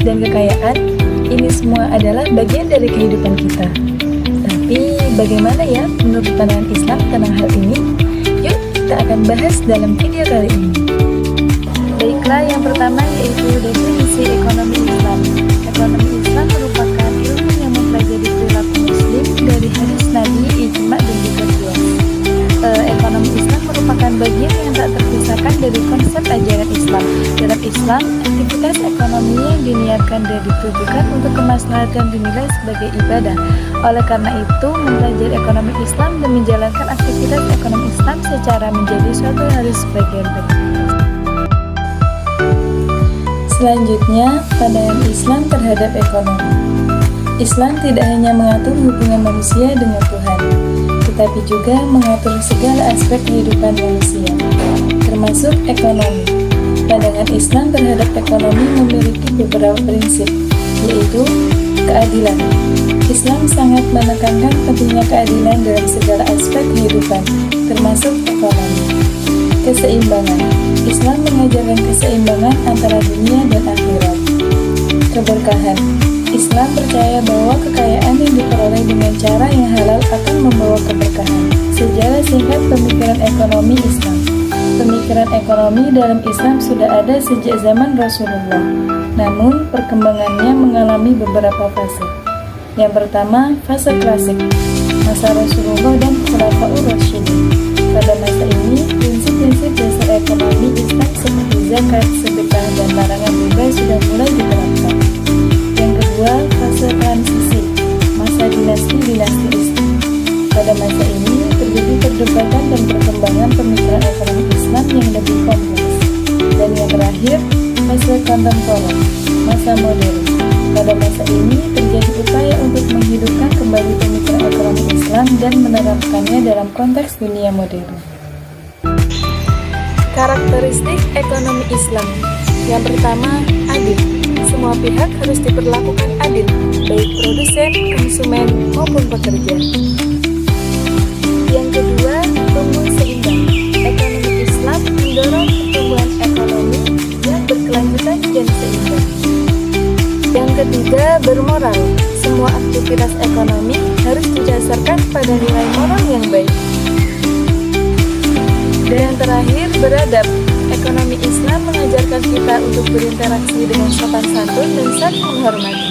dan kekayaan, ini semua adalah bagian dari kehidupan kita. Tapi bagaimana ya menurut pandangan Islam tentang hal ini? Yuk kita akan bahas dalam video kali ini. Baiklah, yang pertama yaitu definisi ekonomi Islam. Ekonomi Islam merupakan ilmu yang mempelajari perilaku Muslim dari hadis Nabi, ijma dan juga qiyas. Ekonomi Islam merupakan bagian yang tak terpisahkan dari konsep ajaran Islam. Dalam Islam, aktivitas ekonomi yang diniatkan dan ditujukan untuk kemaslahatan dinilai sebagai ibadah. Oleh karena itu, mempelajari ekonomi Islam dan menjalankan aktivitas ekonomi Islam secara menjadi suatu hal sebagian penting. Selanjutnya, pandangan Islam terhadap ekonomi. Islam tidak hanya mengatur hubungan manusia dengan Tuhan, tetapi juga mengatur segala aspek kehidupan manusia, termasuk ekonomi. Pandangan Islam terhadap ekonomi memiliki beberapa prinsip, yaitu keadilan. Islam sangat menekankan pentingnya keadilan dalam segala aspek kehidupan, termasuk ekonomi. Keseimbangan. Islam mengajarkan keseimbangan antara dunia dan akhirat. Keberkahan. Islam percaya bahwa kekayaan yang diperoleh dengan cara yang halal akan membawa keberkahan. Sejarah singkat pemikiran ekonomi Islam. Pemikiran ekonomi dalam Islam sudah ada sejak zaman Rasulullah. Namun, perkembangannya mengalami beberapa fase. Yang pertama, fase klasik, masa Rasulullah dan Khulafaur Rasyidin. Pada masa ini, prinsip-prinsip dasar ekonomi Islam seperti zakat, sedekah, dan larangan riba sudah mulai diterapkan. Yang kedua, fase transisi, masa dinasti Islam. Pada masa ini, terjadi perdebatan dan perkembangan pemikiran ekonomi Islam yang lebih kompleks. Dan yang terakhir, fase kontemporer, masa modern. Pada masa ini, terjadi upaya untuk menghidupkan kembali pemikiran ekonomi Islam dan menerapkannya dalam konteks dunia modern. Karakteristik ekonomi Islam. Yang pertama, adil. Semua pihak harus diperlakukan adil, baik produsen, konsumen, maupun pekerja. Yang kedua, tumbuh seimbang. Ekonomi Islam mendorong pertumbuhan ekonomi yang berkelanjutan dan seimbang. Yang ketiga, bermoral. Semua aktivitas ekonomi harus didasarkan pada nilai moral yang baik. Dan yang terakhir, beradab. Ekonomi Islam mengajarkan kita untuk berinteraksi dengan sopan santun dan saling menghormati.